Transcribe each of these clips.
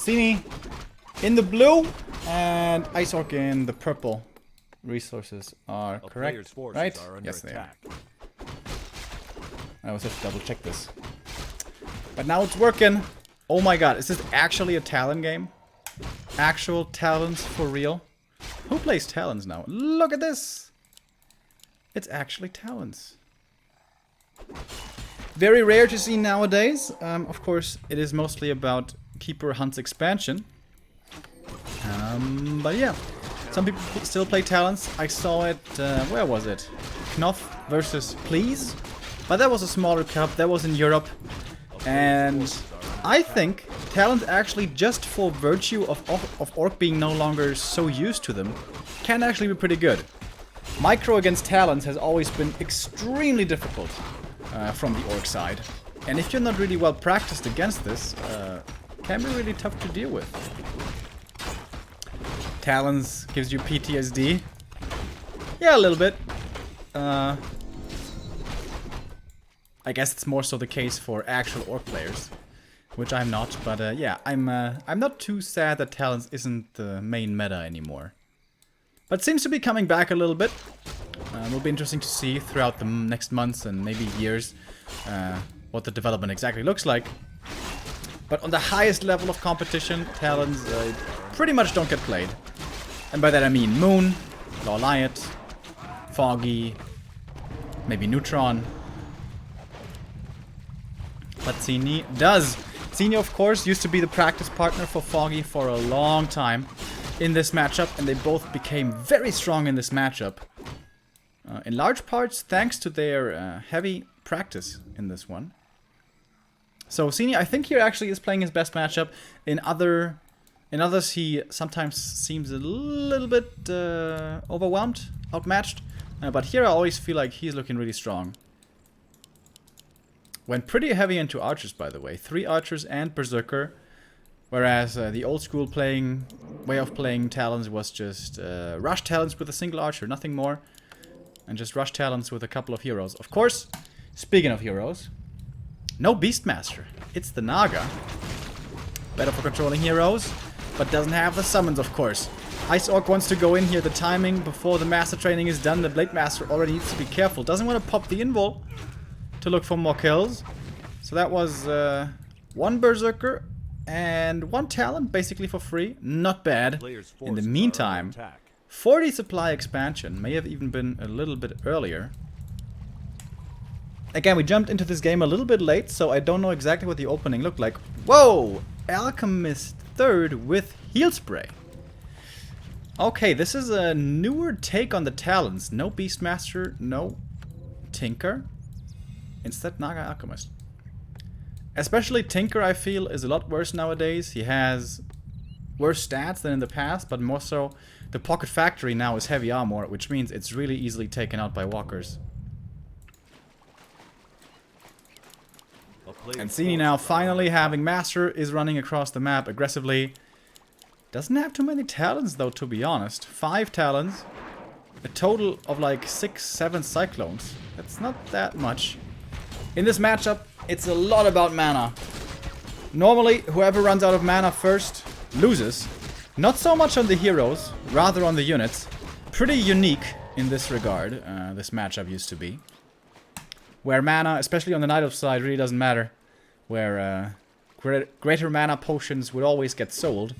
Sini in the blue and Ice Orc in the purple. Resources are correct, right? Yes, they are. I always have to double check this. But now it's working. Oh my god, is this actually a Talon game? Actual Talons for real? Who plays Talons now? Look at this! It's actually Talons. Very rare to see nowadays. Of course, it is mostly about Keeper Hunt's expansion. But yeah, some people still play Talons. I saw it, where was it? Knopf versus Please. But that was a smaller cup, that was in Europe. And I think Talons actually, just for virtue of Orc being no longer so used to them, can actually be pretty good. Micro against Talons has always been extremely difficult from the Orc side. And if you're not really well practiced against this, can be really tough to deal with. Talons gives you PTSD. Yeah, a little bit. I guess it's more so the case for actual Orc players, which I'm not. But yeah, I'm not too sad that Talons isn't the main meta anymore. But it seems to be coming back a little bit. Will be interesting to see throughout the next months and maybe years what the development exactly looks like. But on the highest level of competition, Talons pretty much don't get played. And by that I mean Moon, Lawliot, Foggy, maybe Neutron. But Sini does. Sini, of course, used to be the practice partner for Foggy for a long time in this matchup, and they both became very strong in this matchup. In large parts, thanks to their heavy practice in this one. So Sini, I think, here actually is playing his best matchup. In others, he sometimes seems a little bit overwhelmed, outmatched. But here I always feel like he's looking really strong. Went pretty heavy into archers, by the way. 3 archers and berserker. Whereas the old school way of playing Talons was just rush Talons with a single archer, nothing more. And just rush Talons with a couple of heroes. Of course, speaking of heroes, no Beastmaster. It's the Naga. Better for controlling heroes, but doesn't have the summons, of course. Ice Orc wants to go in here. The timing before the Master training is done. The Blade Master already needs to be careful. Doesn't want to pop the invul to look for more kills. So that was 1 Berserker and 1 Talon, basically for free. Not bad. In the meantime, 40 supply expansion. May have even been a little bit earlier. Again, we jumped into this game a little bit late, so I don't know exactly what the opening looked like. Whoa! Alchemist 3rd with Heal Spray. Okay, this is a newer take on the Talons. No Beastmaster, no Tinker. Instead, Naga Alchemist. Especially Tinker, I feel, is a lot worse nowadays. He has worse stats than in the past, but more so, the Pocket Factory now is heavy armor, which means it's really easily taken out by walkers. And Sini now, finally having Master, is running across the map aggressively. Doesn't have too many Talons, though, to be honest. 5 Talons. A total of like 6-7 Cyclones. That's not that much. In this matchup, it's a lot about mana. Normally, whoever runs out of mana first loses. Not so much on the heroes, rather on the units. Pretty unique in this regard, this matchup used to be. Where mana, especially on the Night Elf side, really doesn't matter. Where greater mana potions would always get sold.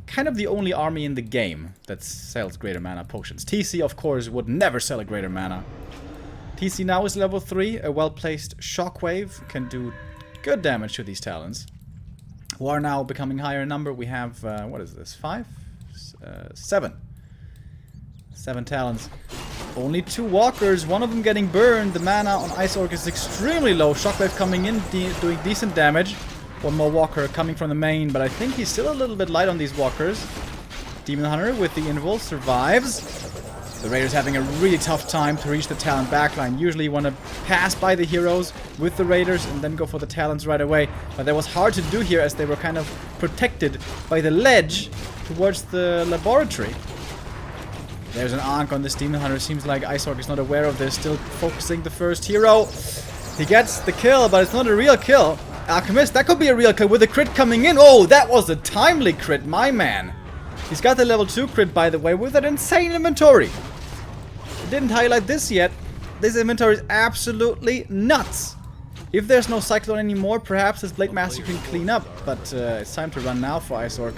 Kind of the only army in the game that sells greater mana potions. TC, of course, would never sell a greater mana. TC now is level 3. A well-placed Shockwave can do good damage to these Talons. Who are now becoming higher in number. We have, what is this? 5? 7. 7 Talons. Only 2 walkers, one of them getting burned. The mana on Ice Orc is extremely low. Shockwave coming in, doing decent damage. One more walker coming from the main, but I think he's still a little bit light on these walkers. Demon Hunter with the invul survives. The Raiders having a really tough time to reach the Talon backline. Usually you want to pass by the heroes with the Raiders and then go for the Talons right away. But that was hard to do here as they were kind of protected by the ledge towards the laboratory. There's an Ankh on this Demon Hunter. Seems like Ice Orc is not aware of this. Still focusing the first hero. He gets the kill, but it's not a real kill. Alchemist, that could be a real crit with a crit coming in. Oh, that was a timely crit, my man. He's got the level 2 crit, by the way, with an insane inventory. Didn't highlight this yet. This inventory is absolutely nuts. If there's no Cyclone anymore, perhaps this Blade Master can clean up. But it's time to run now for Ice Orc.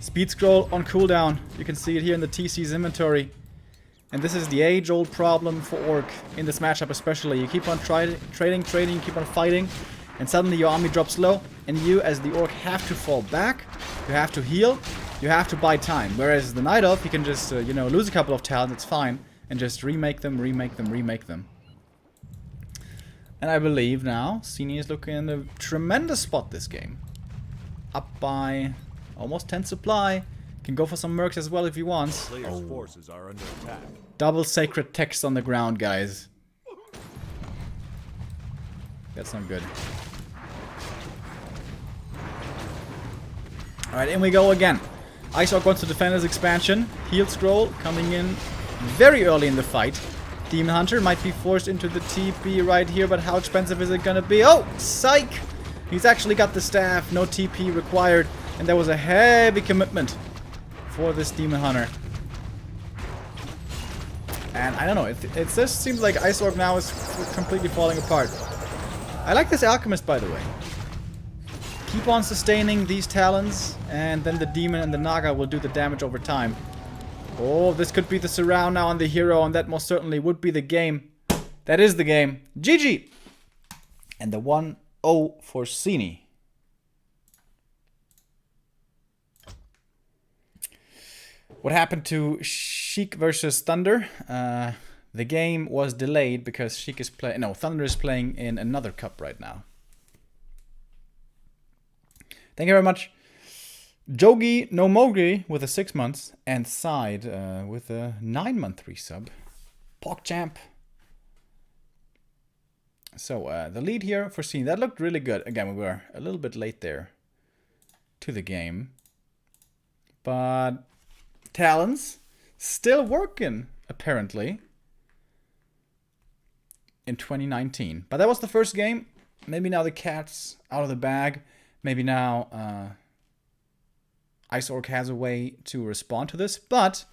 Speed scroll on cooldown. You can see it here in the TC's inventory. And this is the age-old problem for Orc in this matchup especially. You keep on trading, you keep on fighting. And suddenly your army drops low. And you, as the Orc, have to fall back. You have to heal. You have to buy time. Whereas the Night Elf, you can just, you know, lose a couple of talents. It's fine. And just remake them. And I believe now Sini is looking in a tremendous spot this game. Up by almost 10 supply. Can go for some mercs as well if he wants. Oh. Forces are under attack. Double sacred text on the ground, guys. That's not good. Alright, in we go again. Ice Orc wants to defend his expansion. Heal scroll coming in very early in the fight. Demon Hunter might be forced into the TP right here, but how expensive is it gonna be? Oh, psych! He's actually got the staff, no TP required, and that was a heavy commitment for this Demon Hunter. And I don't know, it just seems like Ice Orc now is completely falling apart. I like this Alchemist, by the way. Keep on sustaining these Talons, and then the Demon and the Naga will do the damage over time. Oh, this could be the surround now on the hero, and that most certainly would be the game. That is the game. GG! And the 1-0 for Sini. What happened to Schuck versus Thunder? The game was delayed because Schuck is playing... No, Thunder is playing in another cup right now. Thank you very much. Jogi no Mogi with a 6 months, and Side with a 9-month resub. PogChamp. So the lead here for Sini, that looked really good. Again, we were a little bit late there to the game. But Talons still working, apparently, in 2019. But that was the first game. Maybe now the cat's out of the bag. Maybe now... Ice Orc has a way to respond to this, but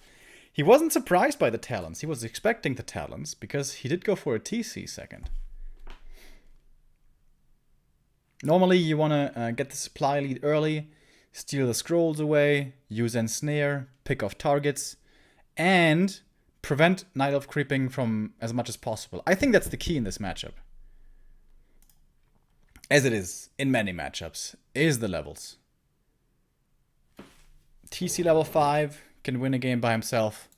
he wasn't surprised by the Talons. He was expecting the Talons because he did go for a TC second. Normally you want to get the supply lead early, steal the scrolls away, use Ensnare, pick off targets, and prevent Night Elf creeping from as much as possible. I think that's the key in this matchup. As it is in many matchups, is the levels. TC level 5 can win a game by himself.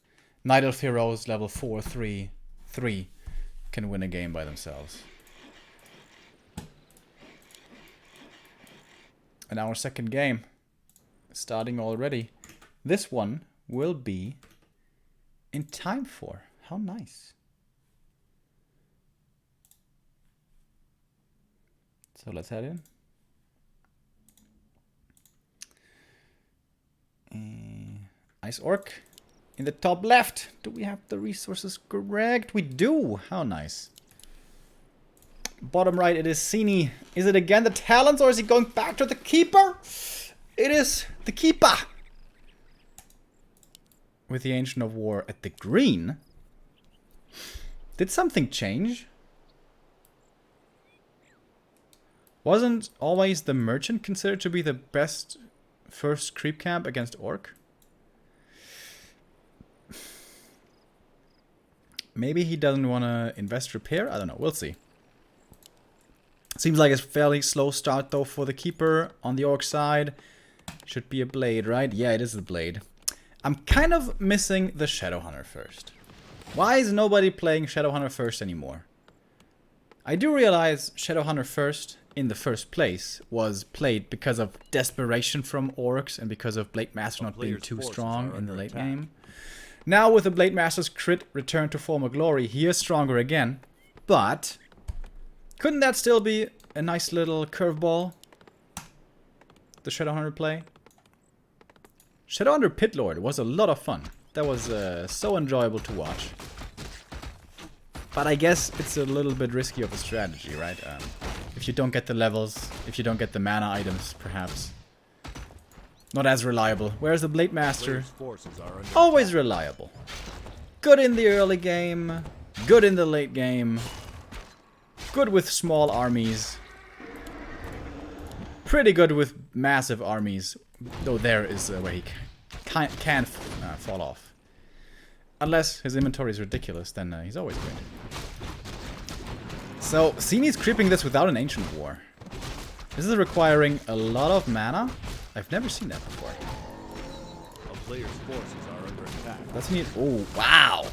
Night Elf Heroes level 4, 3 can win a game by themselves. And our second game starting already. This one will be in time for. How nice. So let's head in. Ice Orc in the top left. Do we have the resources correct? We do. How nice. Bottom right, it is Sini. Is it again the Talons, or is he going back to the Keeper? It is the Keeper. With the Ancient of War at the green. Did something change? Wasn't always the Merchant considered to be the best first creep camp against Orc? Maybe he doesn't want to invest repair? I don't know. We'll see. Seems like a fairly slow start, though, for the Keeper on the Orc side. Should be a Blade, right? Yeah, it is the Blade. I'm kind of missing the Shadowhunter first. Why is nobody playing Shadowhunter first anymore? I do realize Shadowhunter first, in the first place, was played because of desperation from Orcs and because of Blade Master not being too strong in the late game. Now with the Blade Master's crit return to former glory, he is stronger again. But couldn't that still be a nice little curveball? The Shadowhunter play? Shadowhunter Pitlord was a lot of fun. That was so enjoyable to watch. But I guess it's a little bit risky of a strategy, right? If you don't get the levels, if you don't get the mana items, perhaps. Not as reliable. Whereas the Blade Master, always reliable. Good in the early game, good in the late game, good with small armies, pretty good with massive armies, though there is where he can fall off. Unless his inventory is ridiculous, then he's always good. So, Sini's creeping this without an Ancient War. This is requiring a lot of mana. I've never seen that before. A player's forces are under attack. Doesn't he? Oh, wow.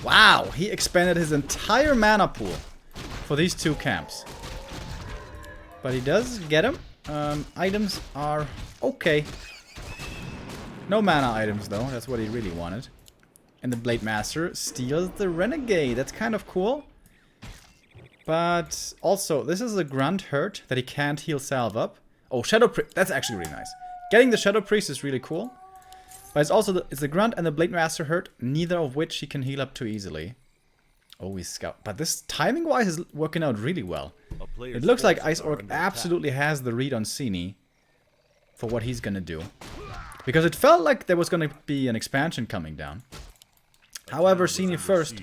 Wow, he expended his entire mana pool for these two camps. But he does get them. Items are okay. No mana items, though. That's what he really wanted. And the Blade Master steals the Renegade. That's kind of cool. But also, this is a grunt hurt that he can't heal salve up. Oh, Shadow Priest. That's actually really nice. Getting the Shadow Priest is really cool. But it's also it's the grunt and the Blade Master hurt, neither of which he can heal up too easily. Oh, he's scout. But this timing-wise is working out really well. It looks like Ice Orc absolutely has the read on Sini for what he's gonna do. Because it felt like there was gonna be an expansion coming down. However, Sini first,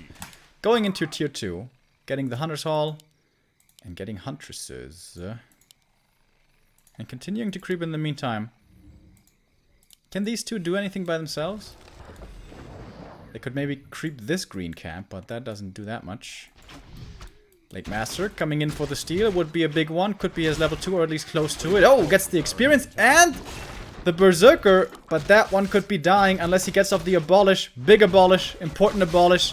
going into tier 2, getting the Hunter's Hall, and getting Huntresses. And continuing to creep in the meantime. Can these two do anything by themselves? They could maybe creep this green camp, but that doesn't do that much. Blade Master coming in for the steal would be a big one. Could be his level 2 or at least close to it. Oh, gets the experience and the Berserker. But that one could be dying unless he gets off the Abolish. Big Abolish. Important Abolish.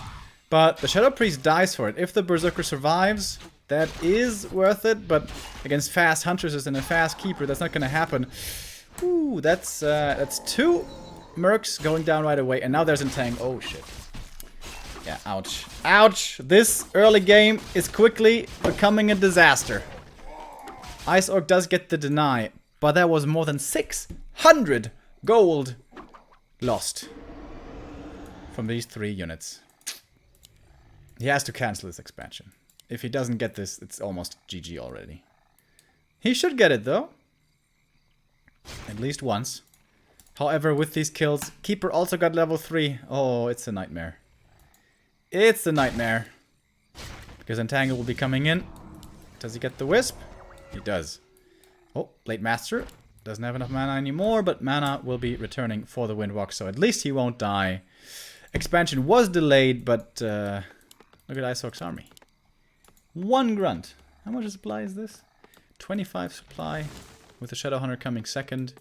But the Shadow Priest dies for it. If the Berserker survives, that is worth it. But against fast Huntresses and a fast Keeper, that's not going to happen. Ooh, that's 2 Mercs going down right away. And now there's Entang. Oh, shit. Yeah, ouch. Ouch! This early game is quickly becoming a disaster. Ice Orc does get the deny, but that was more than 600 gold lost from these 3 units. He has to cancel this expansion. If he doesn't get this, it's almost GG already. He should get it, though. At least once. However, with these kills, Keeper also got level 3. Oh, it's a nightmare. It's a nightmare. Because Entangle will be coming in. Does he get the Wisp? He does. Oh, Blade Master. Doesn't have enough mana anymore, but mana will be returning for the Windwalk, so at least he won't die. Expansion was delayed, but look at Ice Orc's army. 1 grunt. How much supply is this? 25 supply, with the Shadow Hunter coming second.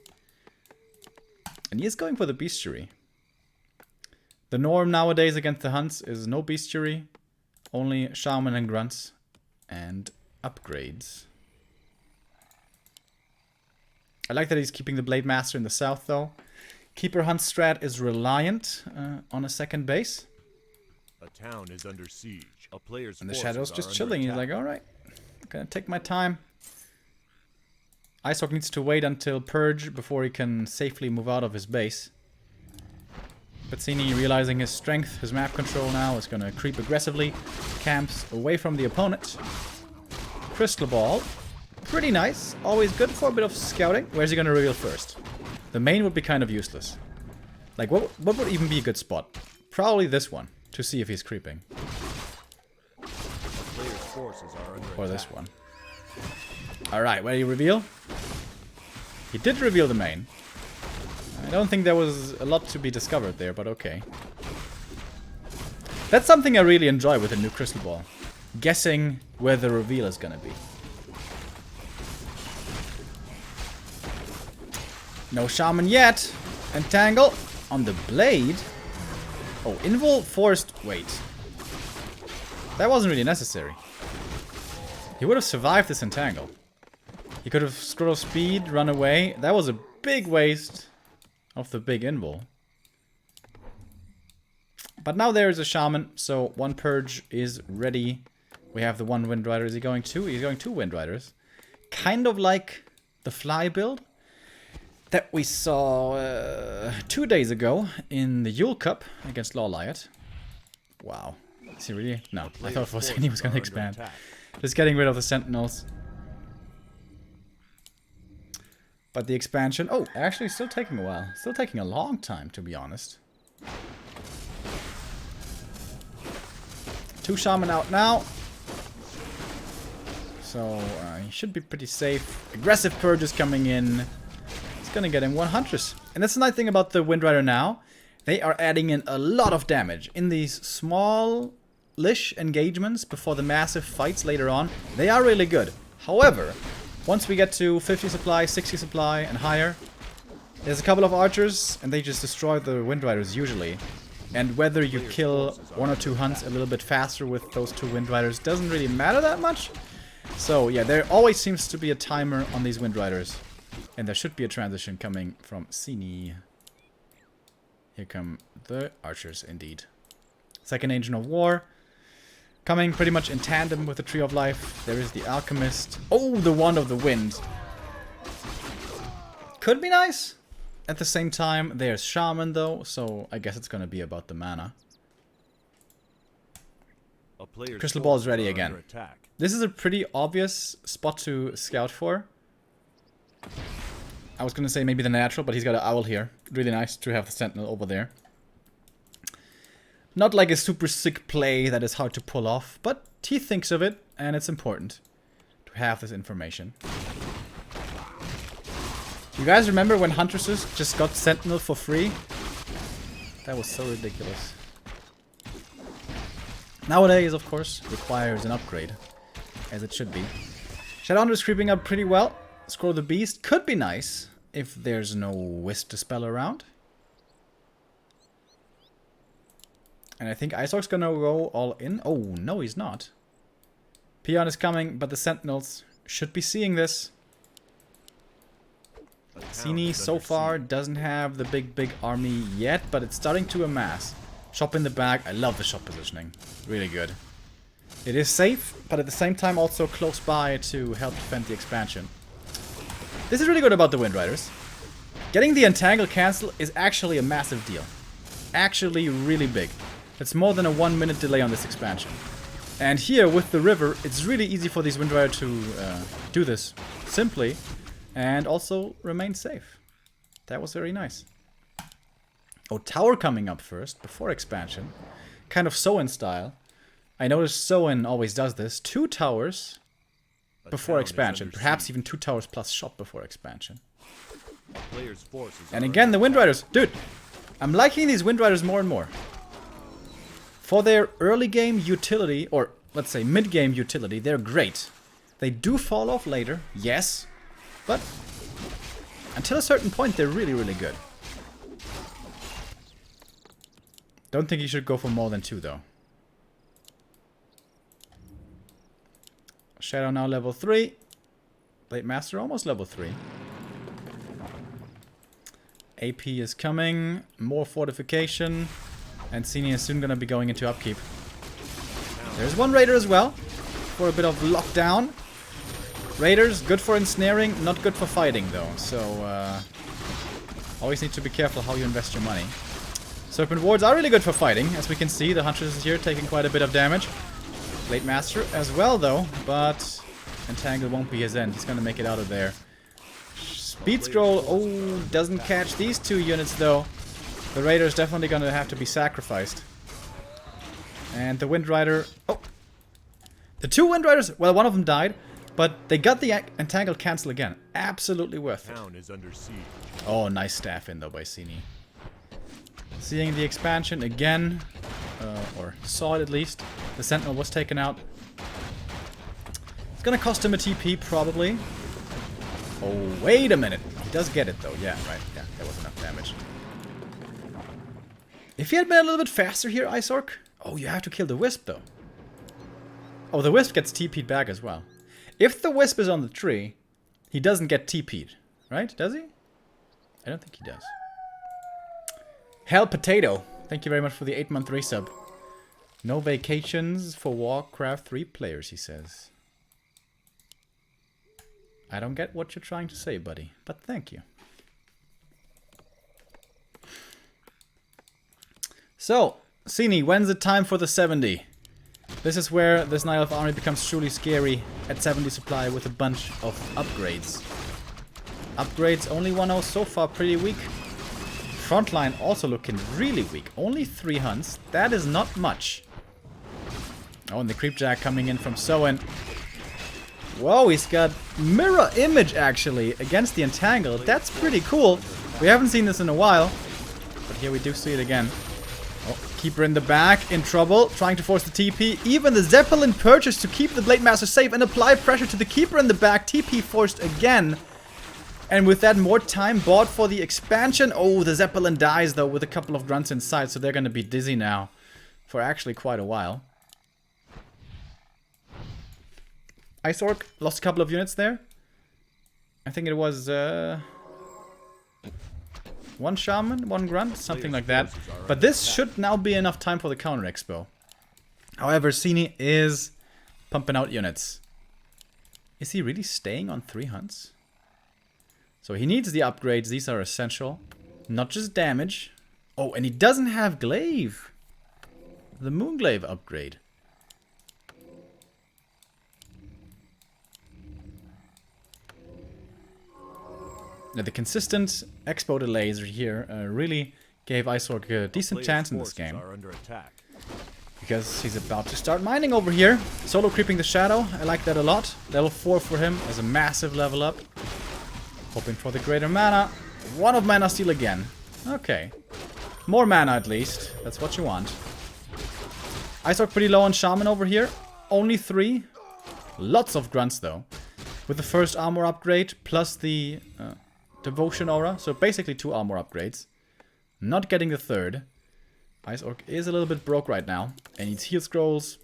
And he is going for the Bestiary. The norm nowadays against the Hunts is no Bestiary, only Shaman and Grunts, and upgrades. I like that he's keeping the Blade Master in the south, though. Keeper Hunt strat is reliant on a second base. A town is under siege. A player's and the Shadow's just chilling. He's like, alright, I'm gonna take my time. Ice Orc needs to wait until Purge before he can safely move out of his base. But Sini, realizing his strength, his map control now, is gonna creep aggressively. Camps away from the opponent. Crystal Ball. Pretty nice. Always good for a bit of scouting. Where's he gonna reveal first? The main would be kind of useless. Like, what would even be a good spot? Probably this one, to see if he's creeping. Or this one. Alright, where do you reveal? He did reveal the main. I don't think there was a lot to be discovered there, but okay. That's something I really enjoy with the new Crystal Ball. Guessing where the reveal is gonna be. No Shaman yet. Entangle on the Blade. Oh, Invul forced... Wait. That wasn't really necessary. He would have survived this Entangle. He could have scroll speed, run away. That was a big waste of the big Invul. But now there is a Shaman, so 1 Purge is ready. We have the 1 Wind Rider. Is he going 2? He's going 2 Wind Riders. Kind of like the Fly build that we saw 2 days ago in the Yule Cup against Lawliot. Wow. Is he really? No, I thought for a second he was going to expand. Just getting rid of the Sentinels. But the expansion... Oh, actually still taking a while. Still taking a long time, to be honest. 2 shaman out now. So, he should be pretty safe. Aggressive purges coming in. It's gonna get him 100s. And that's the nice thing about the Wind Rider now. They are adding in a lot of damage. In these small-ish engagements before the massive fights later on, they are really good. However, once we get to 50 supply, 60 supply, and higher, there's a couple of archers, and they just destroy the Wind Riders usually. And whether you kill 1 or 2 hunts a little bit faster with those 2 Wind Riders doesn't really matter that much. So yeah, there always seems to be a timer on these Wind Riders. And there should be a transition coming from Sini. Here come the archers indeed. Second Engine of War. Coming pretty much in tandem with the Tree of Life. There is the Alchemist. Oh, the Wand of the Wind. Could be nice. At the same time, there's Shaman though, so I guess it's gonna be about the mana. Crystal Ball is ready again. This is a pretty obvious spot to scout for. I was gonna say maybe the natural, but he's got an owl here. Really nice to have the sentinel over there. Not like a super sick play that is hard to pull off, but he thinks of it, and it's important to have this information. You guys remember when Huntresses just got Sentinel for free? That was so ridiculous. Nowadays, of course, requires an upgrade, as it should be. Shadowhunter is creeping up pretty well. Scroll the Beast could be nice if there's no Wisp to spell around. And I think Isork's gonna go all in. Oh, no, he's not. Peon is coming, but the Sentinels should be seeing this. Sini so far doesn't have the big army yet, but it's starting to amass. Shop in the back. I love the shop positioning. Really good. It is safe, but at the same time also close by to help defend the expansion. This is really good about the Wind Riders. Getting the Entangle cancel is actually a massive deal. Actually really big. It's more than a 1 minute delay on this expansion. And here with the river, it's really easy for these Wind Riders to do this simply. And also remain safe. That was very nice. Oh, tower coming up first, before expansion. Kind of Soin style. I noticed Soin always does this. 2 towers before expansion. Perhaps even 2 towers plus shop before expansion. And again, the Wind Riders. Dude, I'm liking these Wind Riders more and more. For their early game utility, or let's say mid game utility, they're great. They do fall off later, yes. But until a certain point, they're really, really good. Don't think you should go for more than 2, though. Shadow now level 3. Blade Master almost level 3. AP is coming. More fortification. And Sini is soon going to be going into upkeep. There's 1 Raider as well. For a bit of lockdown. Raiders, good for ensnaring, not good for fighting though, so always need to be careful how you invest your money. Serpent Wards are really good for fighting, as we can see, the Huntress is here taking quite a bit of damage. Blade Master as well though, but Entangle won't be his end, he's gonna make it out of there. Speed Scroll, oh, doesn't catch these 2 units though. The Raider is definitely gonna have to be sacrificed. And the Wind Rider, oh! The 2 Wind Riders, well, one of them died. But they got the Entangle cancel again. Absolutely worth it. Oh, nice staff in though by Sini. Seeing the expansion again. Or saw it at least. The Sentinel was taken out. It's gonna cost him a TP probably. Oh, wait a minute. He does get it though. Yeah, right. Yeah, that was enough damage. If he had been a little bit faster here, Isork. Oh, you have to kill the Wisp though. Oh, the Wisp gets TP'd back as well. If the Wisp is on the tree, he doesn't get TP'd, right? Does he? I don't think he does. Hell Potato, thank you very much for the 8-month resub. No vacations for Warcraft 3 players, he says. I don't get what you're trying to say, buddy, but thank you. So, Sini, when's the time for the 70? This is where this Night Elf army becomes truly scary at 70 supply with a bunch of upgrades. Upgrades only 1-0 so far, pretty weak. Frontline also looking really weak. Only 3 hunts. That is not much. Oh, and the Creepjack coming in from Soen. Whoa, he's got mirror image actually against the Entangle. That's pretty cool. We haven't seen this in a while. But here we do see it again. Oh, Keeper in the back, in trouble, trying to force the TP. Even the Zeppelin purchased to keep the Blade Master safe and apply pressure to the Keeper in the back. TP forced again. And with that, more time bought for the expansion. Oh, the Zeppelin dies, though, with a couple of grunts inside. So they're going to be dizzy now for actually quite a while. Ice Orc lost a couple of units there. I think it was 1 Shaman, 1 Grunt, something like that. But this should now be enough time for the counter expo. However, Sini is pumping out units. Is he really staying on 3 hunts? So he needs the upgrades. These are essential. Not just damage. Oh, and he doesn't have Glaive. The Moonglaive upgrade. Now, the consistent expo delays here really gave Ice Orc a decent chance in this game. Because he's about to start mining over here. Solo creeping the Shadow. I like that a lot. Level 4 for him as a massive level up. Hoping for the greater mana. 1 of Mana Steal again. Okay. More mana at least. That's what you want. Ice Orc pretty low on Shaman over here. Only 3. Lots of grunts though. With the first armor upgrade plus the Devotion Aura. So basically 2 armor upgrades. Not getting the 3rd. Ice Orc is a little bit broke right now. And needs heal scrolls.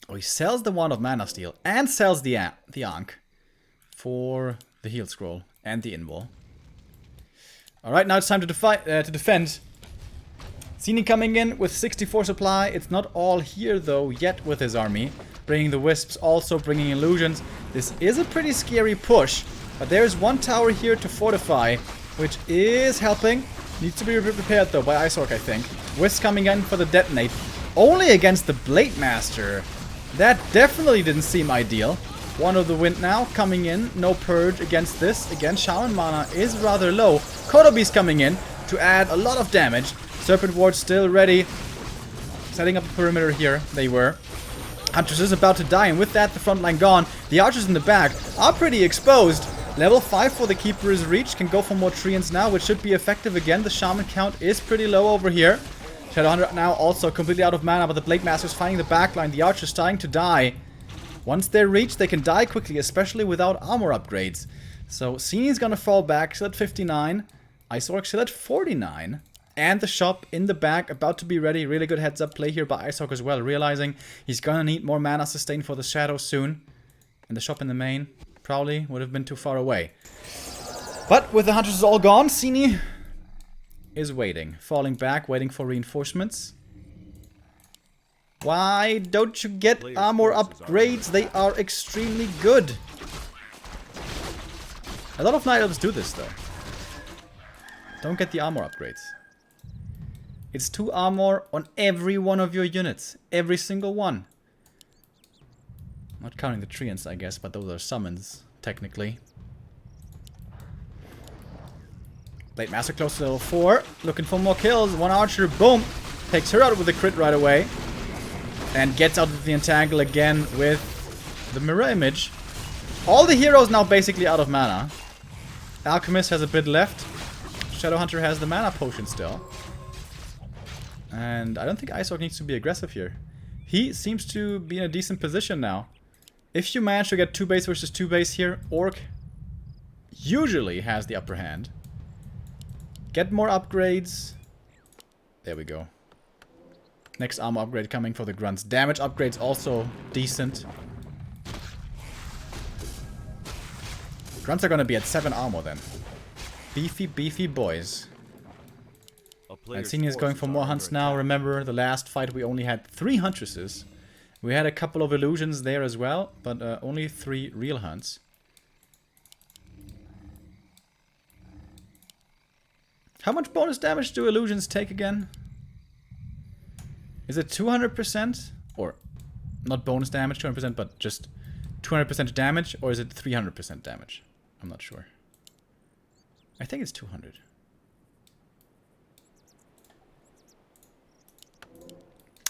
Oh, he sells the Wand of Mana Steal. And sells the Ankh. For the heal scroll and the invul. Alright, now it's time to defend. Sini coming in with 64 supply. It's not all here though yet with his army. Bringing the Wisps, also bringing illusions. This is a pretty scary push. But there's 1 tower here to fortify, which is helping. Needs to be prepared though by Ice Orc, I think. Wisp coming in for the detonate. Only against the Blade Master. That definitely didn't seem ideal. 1 of the wind now coming in. No purge against this. Again, Shaman mana is rather low. Kotobi's coming in to add a lot of damage. Serpent Ward still ready. Setting up the perimeter here. They were. Huntress is about to die, and with that, the front line gone. The archers in the back are pretty exposed. Level 5 for the Keeper is reached. Can go for more Treants now, which should be effective again. The Shaman count is pretty low over here. Shadowhunter now also completely out of mana, but the Blade Master's finding the backline. The archer's starting to die. Once they're reached, they can die quickly, especially without armor upgrades. So Sini's gonna fall back, still at 59. Ice Orc still at 49. And the shop in the back, about to be ready. Really good heads up play here by Ice Orc as well, realizing he's gonna need more mana sustain for the Shadow soon. And the shop in the main probably would have been too far away. But with the Hunters all gone, Sini is waiting. Falling back, waiting for reinforcements. Why don't you get armor upgrades? They are extremely good. A lot of Night Elves do this though. Don't get the armor upgrades. It's 2 armor on every one of your units. Every single one. Not counting the Treants, I guess, but those are summons, technically. Blade Master close to level 4. Looking for more kills. 1 archer, boom. Takes her out with a crit right away. And gets out of the Entangle again with the Mirror Image. All the heroes now basically out of mana. Alchemist has a bit left. Shadowhunter has the mana potion still. And I don't think Ice Orc needs to be aggressive here. He seems to be in a decent position now. If you manage to get 2 base versus 2 base here, Orc usually has the upper hand. Get more upgrades. There we go. Next armor upgrade coming for the grunts. Damage upgrades also decent. Grunts are gonna be at 7 armor then. Beefy, beefy boys. And Sini is going for more hunts now. Remember, the last fight we only had 3 huntresses. We had a couple of illusions there as well, but only 3 real hunts. How much bonus damage do illusions take again? Is it 200%? Or not bonus damage, 200%, but just 200% damage? Or is it 300% damage? I'm not sure. I think it's 200.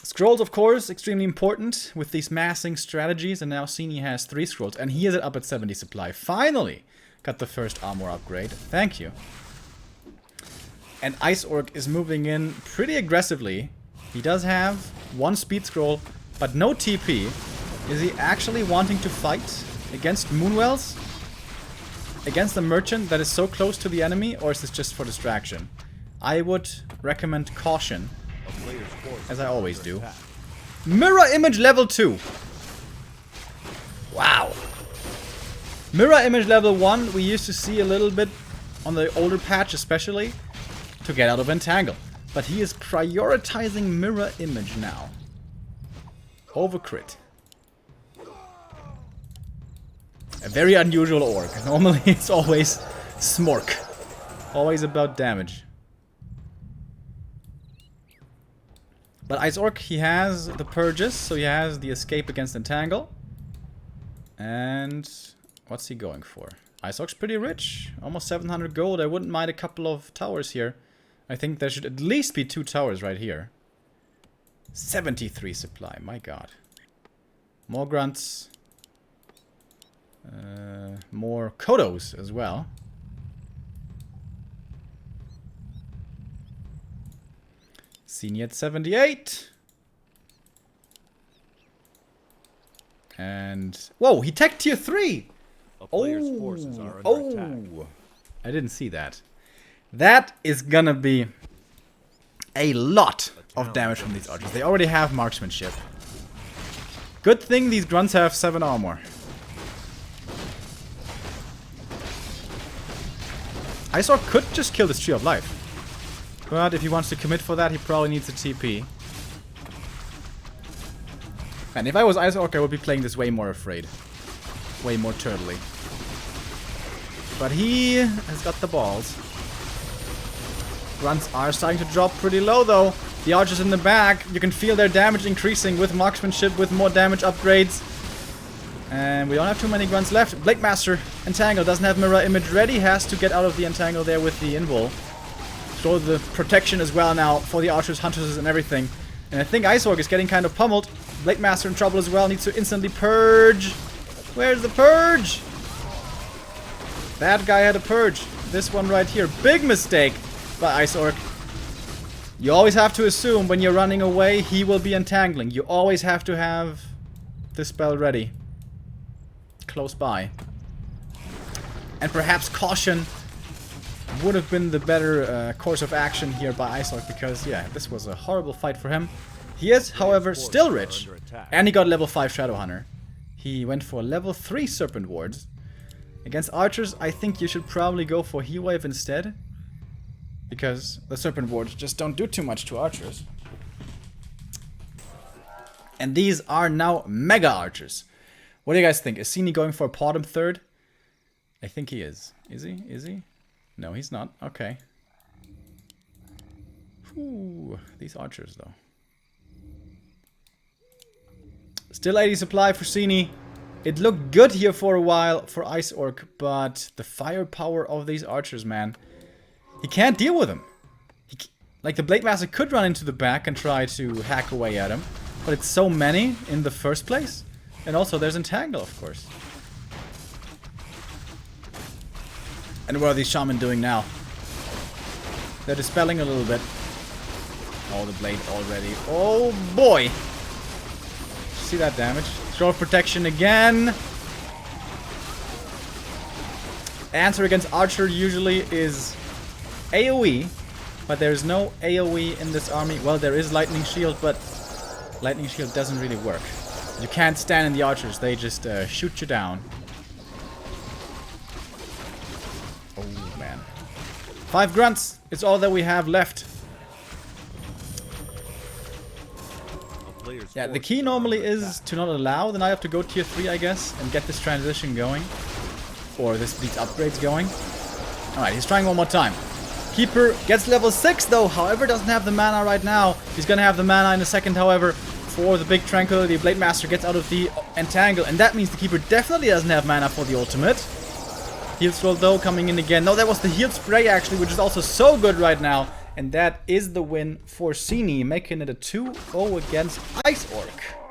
Scrolls, of course, extremely important with these massing strategies. And now Sini has 3 scrolls. And he has it up at 70 supply. Finally got the first armor upgrade. Thank you. And Ice Orc is moving in pretty aggressively. He does have 1 speed scroll, but no TP. Is he actually wanting to fight against Moonwells? Against a merchant that is so close to the enemy? Or is this just for distraction? I would recommend caution, as I always do. Mirror image level 2. Wow. Mirror image level 1 we used to see a little bit on the older patch especially to get out of Entangle. But he is prioritizing mirror image now. Over crit. A very unusual orc. Normally it's always smork. Always about damage. But Ice Orc, he has the purges, so he has the escape against Entangle. And what's he going for? Ice Orc's pretty rich. Almost 700 gold. I wouldn't mind a couple of towers here. I think there should at least be 2 towers right here. 73 supply, my god. More grunts. More Kodos as well. Sini at 78. And whoa, he teched tier 3. A player's forces are under attack. I didn't see that. That is gonna be a lot of damage from these archers. They already have marksmanship. Good thing these grunts have 7 armor. Ice Orc could just kill this Tree of Life. But if he wants to commit for that, he probably needs a TP. And if I was Ice Orc, I would be playing this way more afraid. Way more turtly. But he has got the balls. Grunts are starting to drop pretty low though. The archers in the back, you can feel their damage increasing with marksmanship, with more damage upgrades. And we don't have too many grunts left. Blade Master, Entangle, doesn't have mirror image ready. Has to get out of the Entangle there with the Invul. Throw the protection as well now for the archers, hunters, and everything. And I think Ice Orc is getting kind of pummeled. Blade Master in trouble as well. Needs to instantly purge. Where's the purge? That guy had a purge. This one right here. Big mistake by Ice Orc. You always have to assume when you're running away, he will be entangling. You always have to have this spell ready. Close by. And perhaps caution would have been the better course of action here by Ice Orc, because yeah, this was a horrible fight for him. He is, however, still rich, and he got level 5 Shadowhunter. He went for level 3 Serpent Wards. Against archers, I think you should probably go for Heal Wave instead, because the Serpent Wards just don't do too much to archers. And these are now Mega Archers. What do you guys think? Is Sini going for a Podum third? I think he is. Is he? Is he? No, he's not. Okay. Ooh, these archers, though. Still 80 supply for Sini. It looked good here for a while for Ice Orc, but the firepower of these archers, man. He can't deal with them. Like, the Blade Master could run into the back and try to hack away at him, but it's so many in the first place. And also, there's Entangle, of course. And what are these shaman doing now? They're dispelling a little bit. Oh, the blade already. Oh, boy! See that damage? Throw of protection again. Answer against archer usually is AoE, but there's no AoE in this army. Well, there is lightning shield, but lightning shield doesn't really work. You can't stand in the archers, they just shoot you down. Oh man. 5 grunts, it's all that we have left. Yeah, the key normally is to not allow the knight up to go tier 3, I guess, and get this transition going. Or these upgrades going. Alright, he's trying one more time. Keeper gets level 6 though, however doesn't have the mana right now. He's gonna have the mana in a second, however, for the big Tranquility. Blade Master gets out of the Entangle, and that means the Keeper definitely doesn't have mana for the ultimate. Heal scroll though coming in again. No, that was the heal spray actually, which is also so good right now. And that is the win for Sini, making it a 2-0 against Ice Orc.